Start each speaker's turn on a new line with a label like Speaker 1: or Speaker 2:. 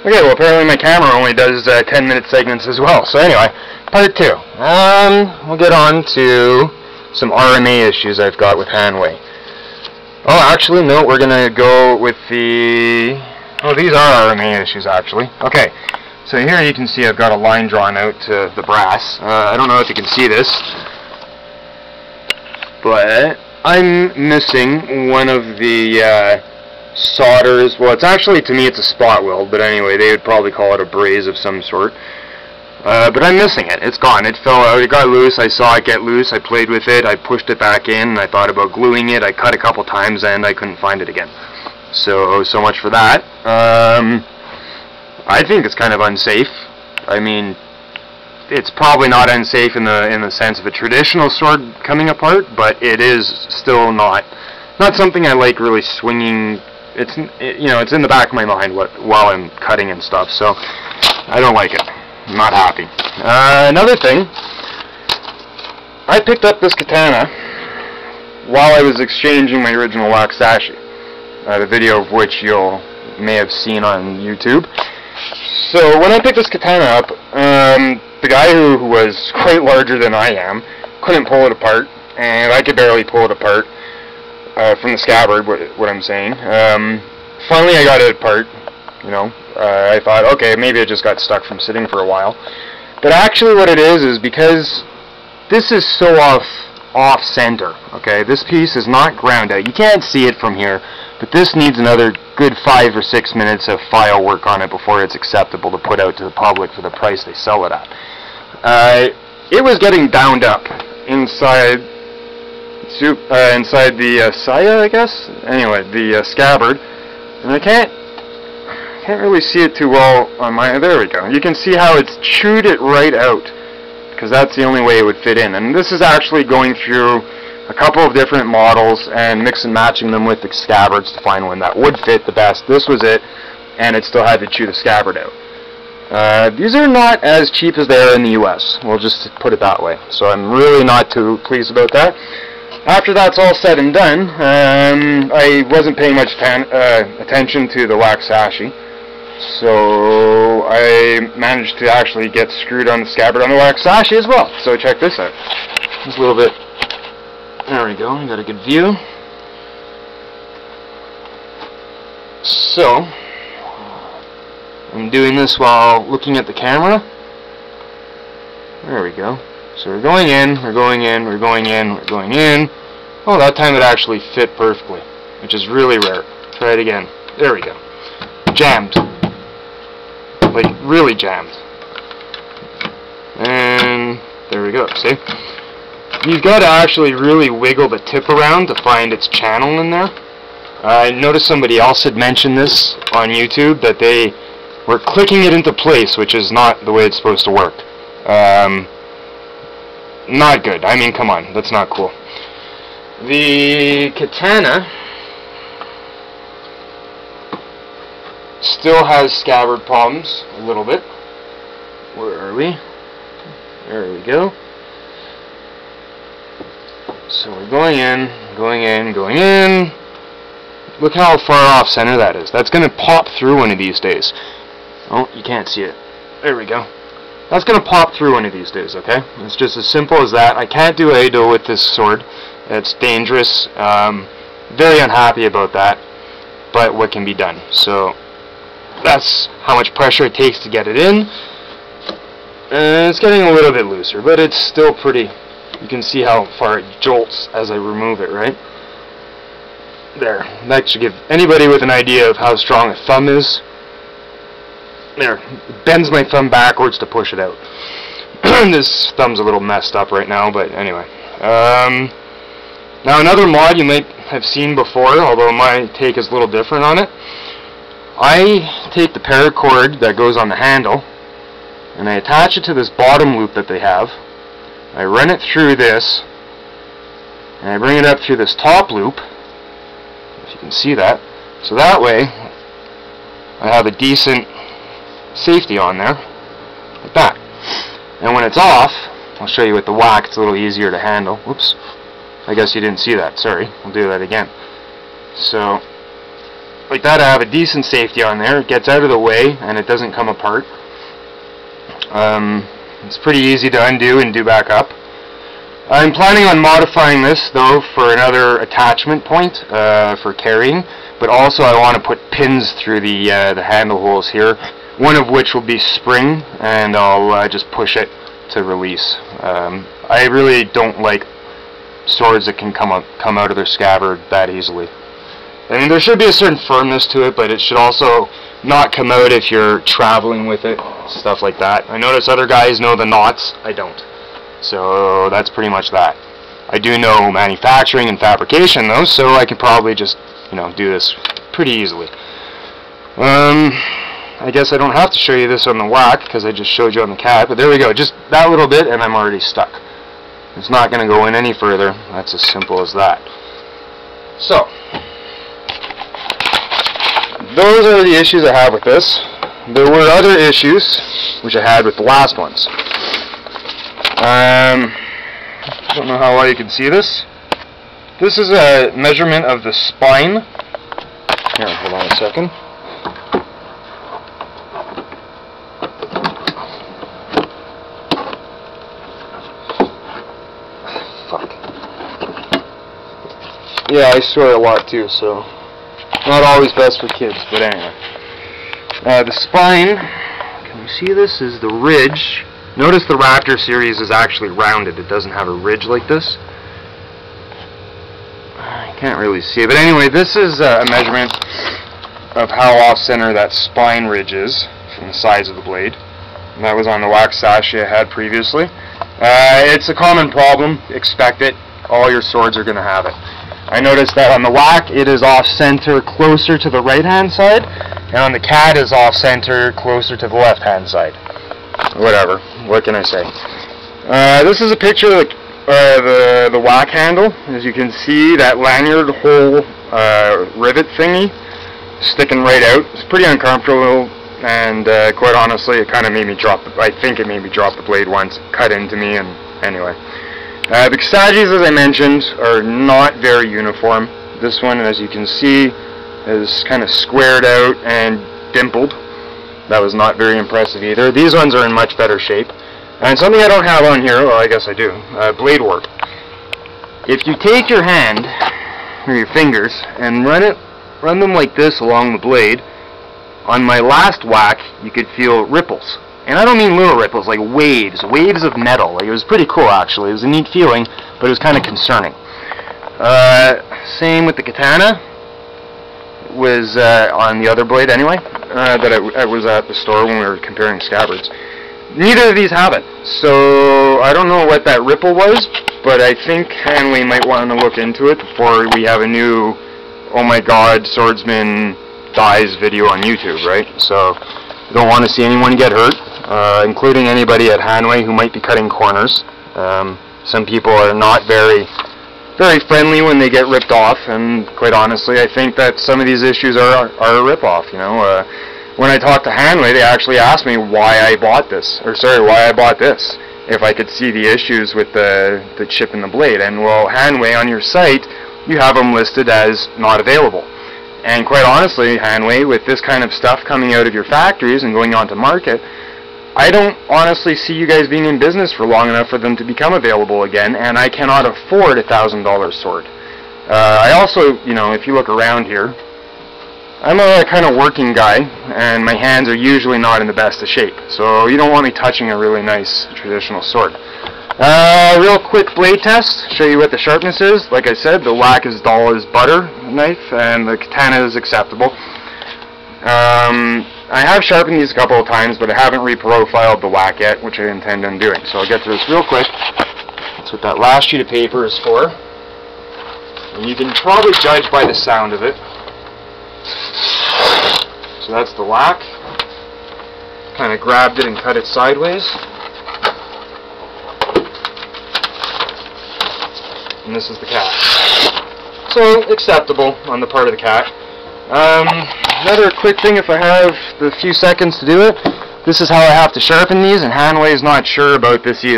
Speaker 1: Okay, well apparently my camera only does 10-minute segments as well. So anyway, part 2. We'll get on to some RMA issues I've got with Hanwei. Oh, actually, no, we're going to go with the... Oh, these are RMA issues, actually. Okay, so here you can see I've got a line drawn out to the brass. I don't know if you can see this, but I'm missing one of the solders. Well, it's actually, to me, it's a spot weld, but anyway, they would probably call it a braze of some sort. But I'm missing it. It's gone. It fell out. It got loose. I saw it get loose. I played with it. I pushed it back in, and I thought about gluing it. I cut a couple times, and I couldn't find it again. So much for that. I think it's kind of unsafe. I mean, it's probably not unsafe in the sense of a traditional sword coming apart, but it is still not something I like really swinging. It's it's in the back of my mind while I'm cutting and stuff, so I don't like it. I'm not happy. Another thing, I picked up this katana while I was exchanging my original Wakizashi, the video of which you may have seen on YouTube. So when I picked this katana up, the guy who was quite larger than I am couldn't pull it apart, and I could barely pull it apart from the scabbard, what I'm saying. Finally I got it apart, I thought, okay, maybe it just got stuck from sitting for a while. But actually what it is because this is so off-center, okay? This piece is not ground out. You can't see it from here, but this needs another good 5 or 6 minutes of file work on it before it's acceptable to put out to the public for the price they sell it at. It was getting bound up inside the saya, I guess? Anyway, the scabbard, and I can't really see it too well on my... There we go. You can see how it's chewed it right out, because that's the only way it would fit in. And this is actually going through a couple of different models and mix and matching them with the scabbards to find one that would fit the best. This was it, and it still had to chew the scabbard out. These are not as cheap as they are in the US. We'll just put it that way. So I'm really not too pleased about that. After that's all said and done, I wasn't paying much attention to the Wakizashi. So I managed to actually get screwed on the scabbard on the Wakizashi as well. So check this out. Just a little bit. There we go. We got a good view. So I'm doing this while looking at the camera. There we go. So we're going in, we're going in, we're going in, we're going in. Oh, that time it actually fit perfectly, which is really rare. Try it again. There we go. Jammed. Like, really jammed. And there we go, see? You've got to actually really wiggle the tip around to find its channel in there. I noticed somebody else had mentioned this on YouTube, that they were clicking it into place, which is not the way it's supposed to work. Not good. I mean, come on, that's not cool. The katana still has scabbard problems, a little bit. Where are we? There we go. So we're going in, going in, going in. Look how far off center that is. That's going to pop through one of these days. Oh, you can't see it. There we go. That's going to pop through one of these days, okay? It's just as simple as that. I can't do Eido with this sword. It's dangerous. Very unhappy about that. But what can be done? So that's how much pressure it takes to get it in. It's getting a little bit looser, but it's still pretty. You can see how far it jolts as I remove it, right? There. That should give anybody with an idea of how strong a thumb is. There. It bends my thumb backwards to push it out. This thumb's a little messed up right now, but anyway. Now another mod you might have seen before, although my take is a little different on it. I take the paracord that goes on the handle, and I attach it to this bottom loop that they have. I run it through this, and I bring it up through this top loop, if you can see that. So that way, I have a decent safety on there, like that. And when it's off, I'll show you with the whack, it's a little easier to handle. Whoops, I guess you didn't see that, sorry. I'll do that again. So, like that, I have a decent safety on there. It gets out of the way and it doesn't come apart. It's pretty easy to undo and do back up. I'm planning on modifying this though for another attachment point for carrying, but also I want to put pins through the handle holes here, one of which will be spring, and I'll just push it to release. I really don't like swords that can come out of their scabbard that easily. I mean, there should be a certain firmness to it, but it should also not come out if you're traveling with it, stuff like that. I notice other guys know the knots, I don't. So that's pretty much that. I do know manufacturing and fabrication though, so I can probably just, you know, do this pretty easily. I guess I don't have to show you this on the whack because I just showed you on the cat, but there we go, just that little bit and I'm already stuck. It's not going to go in any further. That's as simple as that. So, those are the issues I have with this. There were other issues which I had with the last ones. I don't know how well you can see this. This is a measurement of the spine. Here, hold on a second. Fuck. Yeah, I swear a lot too, so not always best for kids, but anyway. The spine, can you see this, is the ridge. Notice the Raptor series is actually rounded. It doesn't have a ridge like this. I can't really see it, but anyway, this is a measurement of how off-center that spine ridge is from the size of the blade. And that was on the Wakizashi I had previously. It's a common problem. Expect it. All your swords are going to have it. I noticed that on the whack it is off-center closer to the right-hand side, and on the cat is off-center closer to the left-hand side. Whatever. What can I say? This is a picture of the whack handle. As you can see, that lanyard hole rivet thingy sticking right out. It's pretty uncomfortable, and quite honestly, it kind of made me drop. I think it made me drop the blade once. It cut into me, and anyway. The Kisagis, as I mentioned, are not very uniform. This one, as you can see, is kind of squared out and dimpled. That was not very impressive either. These ones are in much better shape. And something I don't have on here, well, I guess I do, blade warp. If you take your hand, or your fingers, and run them like this along the blade, on my last whack, you could feel ripples. And I don't mean little ripples, like waves of metal. Like, it was pretty cool, actually. It was a neat feeling, but it was kind of concerning. Same with the katana. It was on the other blade, anyway, that I was at the store when we were comparing scabbards. Neither of these have it. So, I don't know what that ripple was, but I think Hanwei might want to look into it before we have a new, oh my god, swordsman dies video on YouTube, right? So, I don't want to see anyone get hurt, including anybody at Hanwei who might be cutting corners. Some people are not very friendly when they get ripped off, and quite honestly, I think that some of these issues are a rip-off, you know. When I talked to Hanwei, they actually asked me why I bought this, why I bought this, if I could see the issues with the chip in the blade. And well, Hanwei, on your site, you have them listed as not available. And quite honestly, Hanwei, with this kind of stuff coming out of your factories and going on to market, I don't honestly see you guys being in business for long enough for them to become available again, and I cannot afford a $1,000 sword. I also, you know, if you look around here, I'm a kind of working guy, and my hands are usually not in the best of shape, so you don't want me touching a really nice traditional sword. Real quick blade test, show you what the sharpness is. Like I said, the whack is dull as butter knife, and the katana is acceptable. I have sharpened these a couple of times, but I haven't reprofiled the whack yet, which I intend on doing. So I'll get to this real quick. That's what that last sheet of paper is for. And you can probably judge by the sound of it. So that's the whack. Kind of grabbed it and cut it sideways. And this is the cat. So, acceptable on the part of the cat. Another quick thing, if I have the few seconds to do it, this is how I have to sharpen these, and Hanwei is not sure about this either.